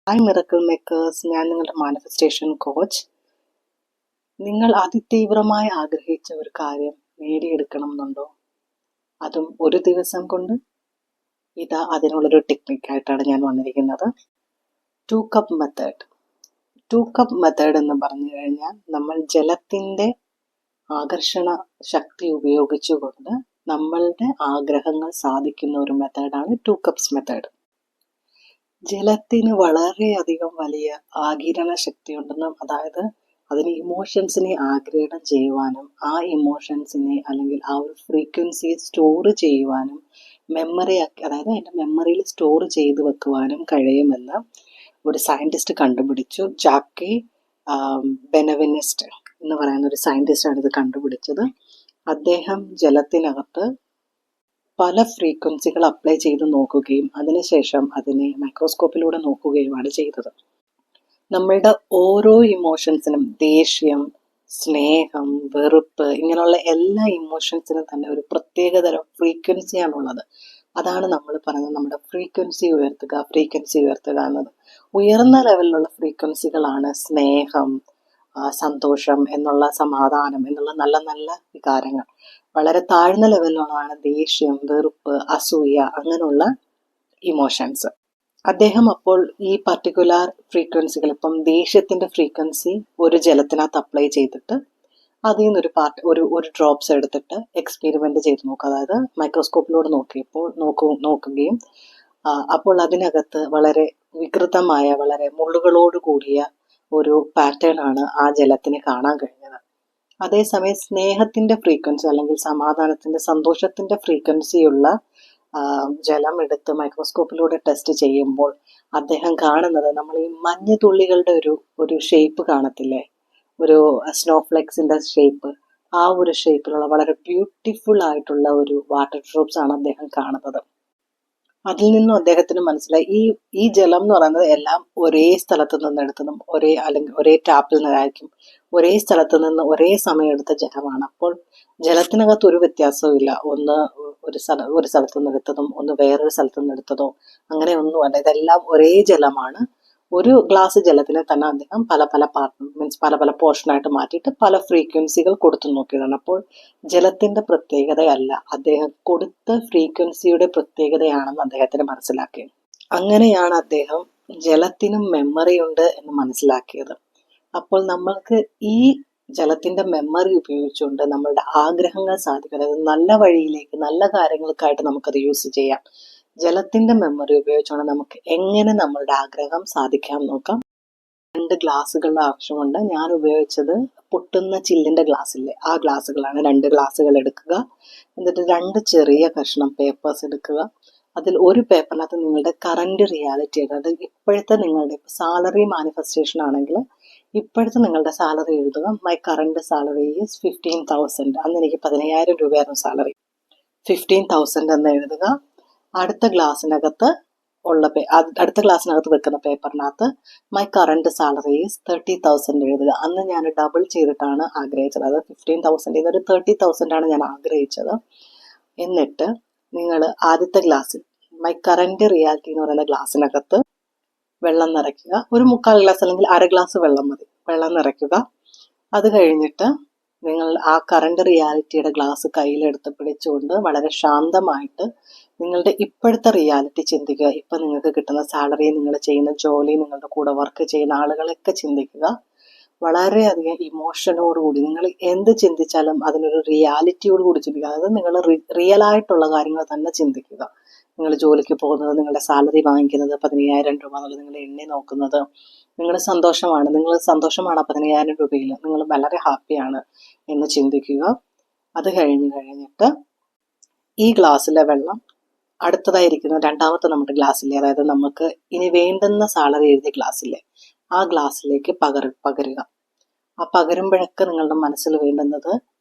Hi miracle makers, ഞാൻ നിങ്ങളുടെ manifestation coach. നിങ്ങൾ അതിതീവ്രമായി ആഗ്രഹിച്ച ഒരു കാര്യം നേടിയെടുക്കണം എന്നുണ്ടോ? അതും ഒരു ദിവസം കൊണ്ട്? ഇതാ അതിനുള്ളൊരു ടെക്നിക്കായിട്ടാണ് ഞാൻ വന്നിരിക്കുന്നത്. 2 കപ്പ് മെത്തേഡ്. 2 കപ്പ് മെത്തേഡ് എന്ന് പറഞ്ഞു കഴിഞ്ഞാൽ നമ്മൾ ജലത്തിൻ്റെ ആകർഷണ ശക്തി ഉപയോഗിച്ചുകൊണ്ട് നമ്മളുടെ ആഗ്രഹങ്ങൾ സാധിക്കുന്ന ഒരു മെത്തേഡാണ് 2 കപ്സ് മെത്തേഡ്. ജലത്തിന് വളരെയധികം വലിയ ആഗിരണ ശക്തിയുണ്ടെന്നും, അതായത് അതിന് ഇമോഷൻസിനെ ആഗിരണം ചെയ്യുവാനും ആ ഇമോഷൻസിനെ അല്ലെങ്കിൽ ആ ഒരു ഫ്രീക്വൻസിയെ സ്റ്റോർ ചെയ്യുവാനും അതായത് അതിൻ്റെ മെമ്മറിയിൽ സ്റ്റോർ ചെയ്ത് വെക്കുവാനും കഴിയുമെന്ന് ഒരു സയൻറ്റിസ്റ്റ് കണ്ടുപിടിച്ചു. ജാക്കി ബെനവെനിസ്റ്റ് എന്ന് പറയുന്ന ഒരു സയൻറ്റിസ്റ്റാണ് ഇത് കണ്ടുപിടിച്ചത്. അദ്ദേഹം ജലത്തിനകത്ത് പല ഫ്രീക്വൻസികൾ അപ്ലൈ ചെയ്ത് നോക്കുകയും അതിനുശേഷം അതിനെ മൈക്രോസ്കോപ്പിലൂടെ നോക്കുകയുമാണ് ചെയ്തത്. നമ്മളുടെ ഓരോ ഇമോഷൻസിനും, ദേഷ്യം, സ്നേഹം, വെറുപ്പ്, ഇങ്ങനെയുള്ള എല്ലാ ഇമോഷൻസിനും തന്നെ ഒരു പ്രത്യേകതരം ഫ്രീക്വൻസിയാണുള്ളത്. അതാണ് നമ്മൾ പറയുന്നത് നമ്മുടെ ഫ്രീക്വൻസി ഉയർത്തുക എന്നത്. ഉയർന്ന ലെവലിലുള്ള ഫ്രീക്വൻസികളാണ് സ്നേഹം, സന്തോഷം എന്നുള്ള, സമാധാനം എന്നുള്ള നല്ല നല്ല വികാരങ്ങൾ. വളരെ താഴ്ന്ന ലെവലിലുള്ളതാണ് ദേഷ്യം, വെറുപ്പ്, അസൂയ, അങ്ങനെയുള്ള ഇമോഷൻസ്. അദ്ദേഹം അപ്പോൾ ഈ പർട്ടിക്കുലർ ഫ്രീക്വൻസികൾ, ഇപ്പം ദേഷ്യത്തിൻ്റെ ഫ്രീക്വൻസി ഒരു ജലത്തിനകത്ത് അപ്ലൈ ചെയ്തിട്ട് അതിൽ നിന്നൊരു ഒരു ഡ്രോപ്സ് എടുത്തിട്ട് എക്സ്പെരിമെൻ്റ് ചെയ്ത് നോക്കുക. അതായത് മൈക്രോസ്കോപ്പിലൂടെ നോക്കുകയും അപ്പോൾ അതിനകത്ത് വളരെ വികൃതമായ, വളരെ മുള്ളുകളോട് കൂടിയ ഒരു പാറ്റേൺ ആണ് ആ ജലത്തിന് കാണാൻ കഴിഞ്ഞത്. അതേസമയം സ്നേഹത്തിൻ്റെ ഫ്രീക്വൻസി അല്ലെങ്കിൽ സമാധാനത്തിൻ്റെ, സന്തോഷത്തിൻ്റെ ഫ്രീക്വൻസിയുള്ള ജലം എടുത്ത് മൈക്രോസ്കോപ്പിലൂടെ ടെസ്റ്റ് ചെയ്യുമ്പോൾ അദ്ദേഹം കാണുന്നത്, നമ്മൾ ഈ മഞ്ഞ തുള്ളികളുടെ ഒരു ഷേപ്പ് കാണത്തില്ലേ, ഒരു സ്നോഫ്ലെക്സിൻ്റെ ഷേപ്പ്, ആ ഒരു ഷേപ്പിലുള്ള വളരെ ബ്യൂട്ടിഫുൾ ആയിട്ടുള്ള ഒരു വാട്ടർ ഡ്രോപ്സ് ആണ് അദ്ദേഹം കാണുന്നത്. അതിൽ നിന്നും അദ്ദേഹത്തിന് മനസ്സിലായി ഈ ജലം എന്ന് പറയുന്നത് എല്ലാം ഒരേ സ്ഥലത്ത് നിന്ന് എടുത്തതും അല്ലെങ്കിൽ ഒരേ ടാപ്പിൽ നിന്നായിരിക്കും, ഒരേ സ്ഥലത്ത് നിന്ന് ഒരേ സമയം എടുത്ത ജലമാണ്. അപ്പോൾ ജലത്തിനകത്ത് ഒരു വ്യത്യാസവും ഇല്ല. ഒന്ന് ഒരു സ്ഥലത്ത് നിന്ന് എടുത്തതും ഒന്ന് വേറൊരു സ്ഥലത്ത് നിന്ന് എടുത്തതോ അങ്ങനെ ഒന്നുമല്ല. ഇതെല്ലാം ഒരേ ജലമാണ്. ഒരു ഗ്ലാസ് ജലത്തിനെ തന്നെ അദ്ദേഹം പല പല പോർഷനായിട്ട് മാറ്റിയിട്ട് പല ഫ്രീക്വൻസികൾ കൊടുത്തു നോക്കിയതാണ്. അപ്പോൾ ജലത്തിൻ്റെ പ്രത്യേകതയല്ല, അദ്ദേഹം കൊടുത്ത ഫ്രീക്വൻസിയുടെ പ്രത്യേകതയാണെന്ന് അദ്ദേഹത്തിന് മനസ്സിലാക്കിയത്. അങ്ങനെയാണ് അദ്ദേഹം ജലത്തിനും മെമ്മറി ഉണ്ട് എന്ന് മനസ്സിലാക്കിയത്. അപ്പോൾ നമ്മൾക്ക് ഈ ജലത്തിൻ്റെ മെമ്മറി ഉപയോഗിച്ചുകൊണ്ട് നമ്മളുടെ ആഗ്രഹങ്ങൾ സാധിക്കും. അതായത് നല്ല വഴിയിലേക്ക്, നല്ല കാര്യങ്ങൾക്കായിട്ട് നമുക്കത് യൂസ് ചെയ്യാം. ജലത്തിൻ്റെ മെമ്മറി ഉപയോഗിച്ചുകൊണ്ട് നമുക്ക് എങ്ങനെ നമ്മളുടെ ആഗ്രഹം സാധിക്കാം നോക്കാം. 2 ഗ്ലാസ്സുകളുടെ ആവശ്യമുണ്ട്. ഞാൻ ഉപയോഗിച്ചത് പൊട്ടുന്ന ചില്ലിൻ്റെ ഗ്ലാസ്സില്ലേ, ആ ഗ്ലാസ്സുകളാണ്. 2 ഗ്ലാസ്സുകൾ എടുക്കുക. എന്നിട്ട് 2 ചെറിയ കഷ്ണം പേപ്പേഴ്സ് എടുക്കുക. അതിൽ ഒരു പേപ്പറിനകത്ത് നിങ്ങളുടെ കറണ്ട് റിയാലിറ്റി, അതായത് ഇപ്പോഴത്തെ നിങ്ങളുടെ സാലറി മാനിഫെസ്റ്റേഷൻ ആണെങ്കിൽ ഇപ്പോഴത്തെ നിങ്ങളുടെ സാലറി എഴുതുക. My current salary is 15,000. അന്ന് എനിക്ക് 15,000 രൂപയായിരുന്നു സാലറി. 15,000 എന്ന് എഴുതുക. അടുത്ത ഗ്ലാസ്സിനകത്ത് വെക്കുന്ന പേപ്പറിനകത്ത് മൈ കറണ്ട് സാലറി ഈസ് 30,000 എഴുതുക. അന്ന് ഞാൻ ഡബിൾ ചെയ്തിട്ടാണ് ആഗ്രഹിച്ചത്. അത് 15,000 ഒരു 30,000 ആണ് ഞാൻ ആഗ്രഹിച്ചത്. എന്നിട്ട് നിങ്ങൾ ആദ്യത്തെ ഗ്ലാസ്സിൽ മൈ കറണ്ട് റിയാലിറ്റി എന്ന് പറയുന്ന ഗ്ലാസ്സിനകത്ത് വെള്ളം നിറയ്ക്കുക. ഒരു 3/4 ഗ്ലാസ് അല്ലെങ്കിൽ 1/2 ഗ്ലാസ് വെള്ളം മതി. വെള്ളം നിറയ്ക്കുക. അത് കഴിഞ്ഞിട്ട് നിങ്ങൾ ആ കറണ്ട് റിയാലിറ്റിയുടെ ഗ്ലാസ് കയ്യിലെടുത്ത് പിടിച്ചുകൊണ്ട് വളരെ ശാന്തമായിട്ട് നിങ്ങളുടെ ഇപ്പോഴത്തെ റിയാലിറ്റി ചിന്തിക്കുക. ഇപ്പം നിങ്ങൾക്ക് കിട്ടുന്ന സാലറി, നിങ്ങൾ ചെയ്യുന്ന ജോലി, നിങ്ങളുടെ കൂടെ വർക്ക് ചെയ്യുന്ന ആളുകളൊക്കെ ചിന്തിക്കുക. വളരെയധികം ഇമോഷനോടുകൂടി നിങ്ങൾ എന്ത് ചിന്തിച്ചാലും അതിനൊരു റിയാലിറ്റിയോടുകൂടി ചിന്തിക്കുക. അതായത് നിങ്ങൾ റിയൽ ആയിട്ടുള്ള കാര്യങ്ങൾ തന്നെ ചിന്തിക്കുക. നിങ്ങൾ ജോലിക്ക് പോകുന്നത്, നിങ്ങളുടെ സാലറി വാങ്ങിക്കുന്നത് 15,000 രൂപ എന്നുള്ളത് നിങ്ങൾ എണ്ണി നോക്കുന്നത്, നിങ്ങൾ സന്തോഷമാണ് ആ 15,000 രൂപയിൽ നിങ്ങൾ വളരെ ഹാപ്പിയാണ് എന്ന് ചിന്തിക്കുക. അത് കഴിഞ്ഞിട്ട് ഈ ഗ്ലാസ്സിലെ വെള്ളം അടുത്തതായിരിക്കുന്ന രണ്ടാമത്തെ നമ്മുടെ ഗ്ലാസ്സിലെ, അതായത് നമുക്ക് ഇനി വേണ്ടുന്ന സാലറി എഴുതിയ ഗ്ലാസ്സിലെ ആ ഗ്ലാസ്സിലേക്ക് പകരുക. ആ പകരുമ്പോഴൊക്കെ നിങ്ങളുടെ മനസ്സിൽ വേണ്ടുന്നത്,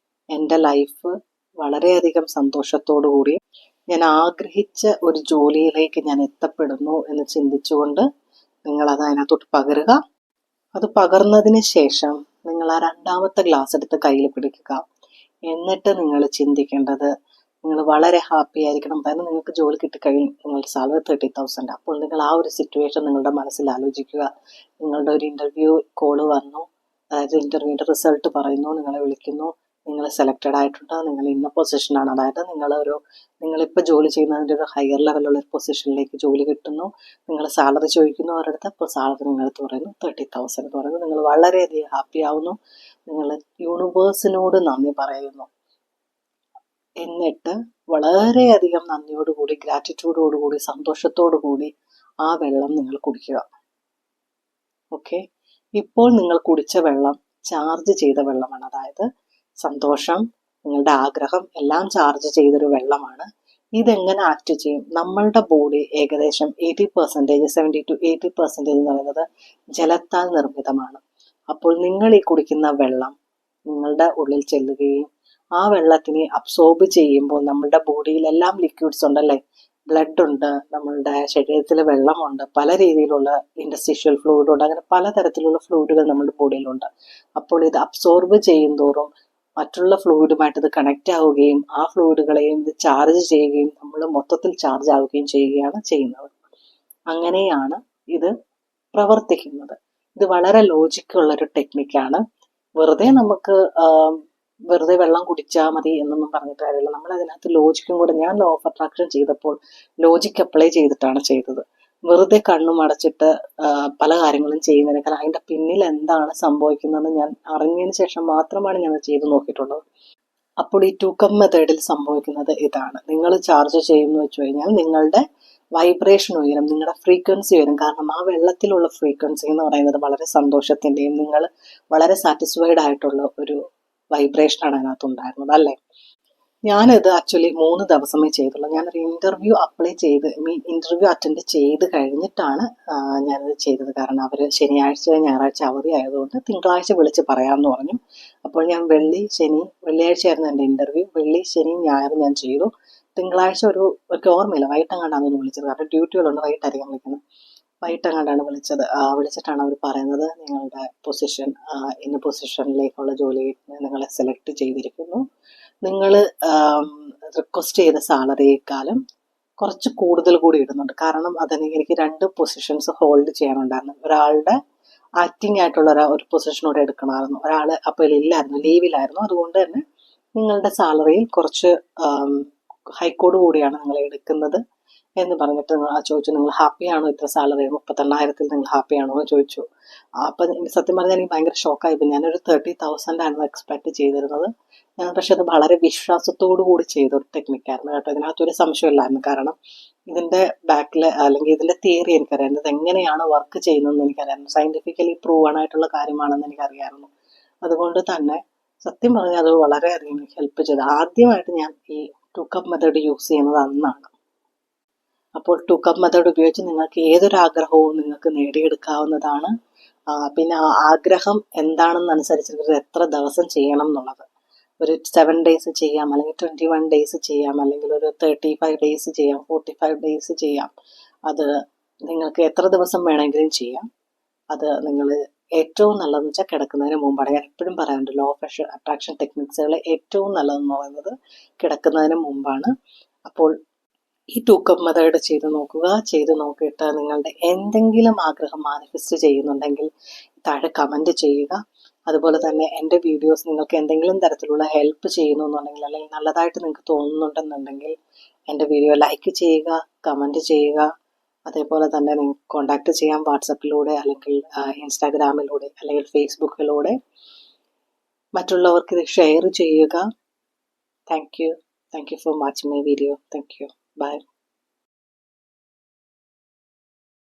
എൻ്റെ ലൈഫ് വളരെയധികം സന്തോഷത്തോടു കൂടി ഞാൻ ആഗ്രഹിച്ച ഒരു ജോലിയിലേക്ക് ഞാൻ എത്തപ്പെടുന്നു എന്ന് ചിന്തിച്ചുകൊണ്ട് നിങ്ങളത് അതിനകത്തോട്ട് പകരുക. അത് പകർന്നതിന് ശേഷം നിങ്ങൾ ആ രണ്ടാമത്തെ ഗ്ലാസ് എടുത്ത് കയ്യിൽ പിടിക്കുക. എന്നിട്ട് നിങ്ങൾ ചിന്തിക്കേണ്ടത്, നിങ്ങൾ വളരെ ഹാപ്പി ആയിരിക്കണം. കാരണം നിങ്ങൾക്ക് ജോലി കിട്ടിക്കഴിയും, നിങ്ങളുടെ സാലറി 30,000. അപ്പോൾ നിങ്ങൾ ആ ഒരു സിറ്റുവേഷൻ നിങ്ങളുടെ മനസ്സിൽ ആലോചിക്കുക. നിങ്ങളുടെ ഒരു ഇൻ്റർവ്യൂ കോള് വന്നു, അതായത് ഇൻ്റർവ്യൂവിൻ്റെ റിസൾട്ട് പറയുന്നു, നിങ്ങളെ വിളിക്കുന്നു, നിങ്ങൾ സെലക്റ്റഡ് ആയിട്ടുണ്ട്, നിങ്ങൾ ഇന്ന പൊസിഷനാണ്, അതായത് നിങ്ങളിപ്പോൾ ജോലി ചെയ്യുന്നതിൻ്റെ ഒരു ഹയർ ലെവലുള്ള ഒരു പൊസിഷനിലേക്ക് ജോലി കിട്ടുന്നു. നിങ്ങൾ സാലറി ചോദിക്കുന്നു അവരുടെ അടുത്ത്. അപ്പോൾ സാലറി നിങ്ങളടുത്ത് പറയുന്നു 30,000 എന്ന് പറയുന്നു. നിങ്ങൾ വളരെയധികം ഹാപ്പി ആവുന്നു. നിങ്ങൾ യൂണിവേഴ്സിനോട് നന്ദി പറയുന്നു. എന്നിട്ട് വളരെയധികം നന്ദിയോടുകൂടി, ഗ്രാറ്റിറ്റ്യൂഡോടുകൂടി, സന്തോഷത്തോടുകൂടി ആ വെള്ളം നിങ്ങൾ കുടിക്കുക. ഓക്കെ, ഇപ്പോൾ നിങ്ങൾ കുടിച്ച വെള്ളം ചാർജ് ചെയ്ത വെള്ളമാണ്. അതായത് സന്തോഷം, നിങ്ങളുടെ ആഗ്രഹം എല്ലാം ചാർജ് ചെയ്തൊരു വെള്ളമാണ്. ഇതെങ്ങനെ ആക്ട് ചെയ്യും? നമ്മളുടെ ബോഡി ഏകദേശം 80%, 70 to 80% എന്ന് പറയുന്നത് ജലത്താൽ നിർമ്മിതമാണ്. അപ്പോൾ നിങ്ങൾ ഈ കുടിക്കുന്ന വെള്ളം നിങ്ങളുടെ ഉള്ളിൽ ചെല്ലുകയും ആ വെള്ളത്തിനെ അബ്സോർബ് ചെയ്യുമ്പോൾ നമ്മളുടെ ബോഡിയിലെല്ലാം ലിക്വിഡ്സ് ഉണ്ടല്ലേ, ബ്ലഡ് ഉണ്ട്, നമ്മളുടെ ശരീരത്തിൽ വെള്ളമുണ്ട്, പല രീതിയിലുള്ള ഇൻഡസ്ട്രിഷ്യൽ ഫ്ലൂയിഡ് ഉണ്ട്, അങ്ങനെ പലതരത്തിലുള്ള ഫ്ലൂയിഡുകൾ നമ്മുടെ ബോഡിയിലുണ്ട്. അപ്പോൾ ഇത് അബ്സോർബ് ചെയ്യും തോറും മറ്റുള്ള ഫ്ലൂയിഡുമായിട്ട് ഇത് കണക്റ്റ് ആവുകയും ആ ഫ്ലൂയിഡുകളെയും ഇത് ചാർജ് ചെയ്യുകയും നമ്മൾ മൊത്തത്തിൽ ചാർജ് ആവുകയും ചെയ്യുകയാണ് ചെയ്യുന്നത്. അങ്ങനെയാണ് ഇത് പ്രവർത്തിക്കുന്നത്. ഇത് വളരെ ലോജിക്കുള്ളൊരു ടെക്നിക്കാണ്. വെറുതെ വെള്ളം കുടിച്ചാൽ മതി എന്നൊന്നും പറഞ്ഞിട്ട് കാര്യമില്ല. നമ്മൾ അതിനകത്ത് ലോജിക്കും കൂടെ, ഞാൻ ലോ ഓഫ് അട്രാക്ഷൻ ചെയ്തപ്പോൾ ലോജിക്ക് അപ്ലൈ ചെയ്തിട്ടാണ് ചെയ്തത്. വെറുതെ കണ്ണും അടച്ചിട്ട് പല കാര്യങ്ങളും ചെയ്യുന്നതിനേക്കാൾ അതിൻ്റെ പിന്നിൽ എന്താണ് സംഭവിക്കുന്നതെന്ന് ഞാൻ അറിഞ്ഞതിന് ശേഷം മാത്രമാണ് ഞാൻ ചെയ്ത് നോക്കിയിട്ടുള്ളത്. അപ്പോൾ ഈ 2 കപ്പ് മെത്തേഡിൽ സംഭവിക്കുന്നത് ഇതാണ്. നിങ്ങൾ ചാർജ് ചെയ്യുമെന്ന് വെച്ച് കഴിഞ്ഞാൽ നിങ്ങളുടെ വൈബ്രേഷൻ ഉയരും, നിങ്ങളുടെ ഫ്രീക്വൻസി ഉയരും. കാരണം ആ വെള്ളത്തിലുള്ള ഫ്രീക്വൻസി എന്ന് പറയുന്നത് വളരെ സന്തോഷത്തിൻ്റെയും നിങ്ങൾ വളരെ സാറ്റിസ്ഫൈഡ് ആയിട്ടുള്ള ഒരു വൈബ്രേഷനാണ് അതിനകത്ത് ഉണ്ടായിരുന്നത്, അല്ലേ? ഞാനിത് ആക്ച്വലി 3 ദിവസമേ ചെയ്തുള്ളൂ. ഞാനൊരു ഇൻ്റർവ്യൂ അറ്റൻഡ് ചെയ്ത് കഴിഞ്ഞിട്ടാണ് ഞാനിത് ചെയ്തത്. കാരണം അവർ ശനിയാഴ്ച ഞായറാഴ്ച അവധി ആയതുകൊണ്ട് തിങ്കളാഴ്ച വിളിച്ച് പറയാമെന്ന് പറഞ്ഞു. അപ്പോൾ ഞാൻ വെള്ളിയാഴ്ചയായിരുന്നു എൻ്റെ ഇൻ്റർവ്യൂ. വെള്ളി, ശനി, ഞായർ ഞാൻ ചെയ്തു. തിങ്കളാഴ്ച എനിക്ക് ഓർമ്മയില്ല, വൈകിട്ടെങ്ങാണ്ടാണ് വിളിച്ചത്. കാരണം ഡ്യൂട്ടികളുണ്ട്, വൈകിട്ടായിരിക്കും വിളിക്കുന്നത്. വൈകിട്ടെങ്ങാണ്ടാണ് വിളിച്ചിട്ടാണ് അവർ പറയുന്നത്, നിങ്ങളുടെ പൊസിഷൻ ഇന്ന പൊസിഷനിലേക്കുള്ള ജോലി നിങ്ങളെ സെലക്ട് ചെയ്തിരിക്കുന്നു. നിങ്ങൾ റിക്വസ്റ്റ് ചെയ്ത സാലറിയേക്കാളും കുറച്ച് കൂടുതൽ കൂടി ഇടുന്നുണ്ട്. കാരണം എനിക്ക് 2 പൊസിഷൻസ് ഹോൾഡ് ചെയ്യാനുണ്ടായിരുന്നു. ഒരാളുടെ ആക്ടിങ് ആയിട്ടുള്ള ഒരു പൊസിഷൻ കൂടെ എടുക്കണമായിരുന്നു. ഒരാൾ അപ്പോൾ ഇല്ലായിരുന്നു, ലീവിലായിരുന്നു. അതുകൊണ്ട് തന്നെ നിങ്ങളുടെ സാലറിയിൽ കുറച്ച് ഹൈക്കോട് കൂടിയാണ് നിങ്ങൾ എടുക്കുന്നത് എന്ന് പറഞ്ഞിട്ട് ചോദിച്ചു, നിങ്ങൾ ഹാപ്പിയാണോ? ഇത്ര സാലറി 38,000 നിങ്ങൾ ഹാപ്പിയാണോ എന്ന് ചോദിച്ചു. അപ്പം സത്യം പറഞ്ഞാൽ എനിക്ക് ഭയങ്കര ഷോക്കായിപ്പോൾ. ഞാനൊരു 30,000 ആയിരുന്നു എക്സ്പെക്ട് ചെയ്തിരുന്നത്. പക്ഷെ അത് വളരെ വിശ്വാസത്തോടു കൂടി ചെയ്തൊരു ടെക്നിക്കായിരുന്നു കേട്ടോ. ഇതിനകത്തൊരു സംശയമില്ലായിരുന്നു. കാരണം ഇതിൻ്റെ ബാക്കിൽ അല്ലെങ്കിൽ ഇതിൻ്റെ തിയറി എനിക്കറിയാം, ഇത് എങ്ങനെയാണ് വർക്ക് ചെയ്യുന്നതെന്ന് എനിക്കറിയായിരുന്നു. സയൻറ്റിഫിക്കലി പ്രൂവൺ ആയിട്ടുള്ള കാര്യമാണെന്ന് എനിക്കറിയാമായിരുന്നു. അതുകൊണ്ട് തന്നെ സത്യം പറഞ്ഞാൽ അത് വളരെയധികം എനിക്ക് ഹെൽപ്പ് ചെയ്തു. ആദ്യമായിട്ട് ഞാൻ ഈ 2 കപ്പ് മെത്തേഡ് യൂസ് ചെയ്യുന്നത് അന്നാണ്. അപ്പോൾ 2 കപ്പ് മെത്തേഡ് ഉപയോഗിച്ച് നിങ്ങൾക്ക് ഏതൊരാഗ്രഹവും നിങ്ങൾക്ക് നേടിയെടുക്കാവുന്നതാണ്. പിന്നെ ആ ആഗ്രഹം എന്താണെന്നനുസരിച്ച് എത്ര ദിവസം ചെയ്യണം എന്നുള്ളത്, ഒരു 7 ഡേയ്സ് ചെയ്യാം, അല്ലെങ്കിൽ 21 ഡേയ്സ് ചെയ്യാം, അല്ലെങ്കിൽ ഒരു 35 ഡേയ്സ് ചെയ്യാം, 45 ഡേയ്സ് ചെയ്യാം. അത് നിങ്ങൾക്ക് എത്ര ദിവസം വേണമെങ്കിലും ചെയ്യാം. അത് നിങ്ങൾ ഏറ്റവും നല്ലതെന്ന് വെച്ചാൽ കിടക്കുന്നതിന് മുമ്പാണ്. ഞാൻ എപ്പോഴും പറയാറുണ്ട്, ലോ ഓഫ് അട്രാക്ഷൻ ടെക്നിക്സുകൾ ഏറ്റവും നല്ലതെന്ന് പറയുന്നത് കിടക്കുന്നതിന് മുമ്പാണ്. അപ്പോൾ ഈ 2 കപ്പ് മെത്തേഡ് ചെയ്ത് നോക്കിയിട്ട് നിങ്ങളുടെ എന്തെങ്കിലും ആഗ്രഹം മാനിഫെസ്റ്റ് ചെയ്യുന്നുണ്ടെങ്കിൽ താഴെ കമൻറ്റ് ചെയ്യുക. അതുപോലെ തന്നെ എൻ്റെ വീഡിയോസ് നിങ്ങൾക്ക് എന്തെങ്കിലും തരത്തിലുള്ള ഹെൽപ്പ് ചെയ്യുന്നുണ്ടെങ്കിൽ, അല്ലെങ്കിൽ നല്ലതായിട്ട് നിങ്ങൾക്ക് തോന്നുന്നുണ്ടെന്നുണ്ടെങ്കിൽ എൻ്റെ വീഡിയോ ലൈക്ക് ചെയ്യുക, കമൻറ്റ് ചെയ്യുക. അതേപോലെ തന്നെ നിങ്ങൾക്ക് കോൺടാക്റ്റ് ചെയ്യാം വാട്സപ്പിലൂടെ, അല്ലെങ്കിൽ ഇൻസ്റ്റാഗ്രാമിലൂടെ, അല്ലെങ്കിൽ ഫേസ്ബുക്കിലൂടെ. മറ്റുള്ളവർക്ക് ഇത് ഷെയർ ചെയ്യുക. Thank you for watching my video. Thank you. By.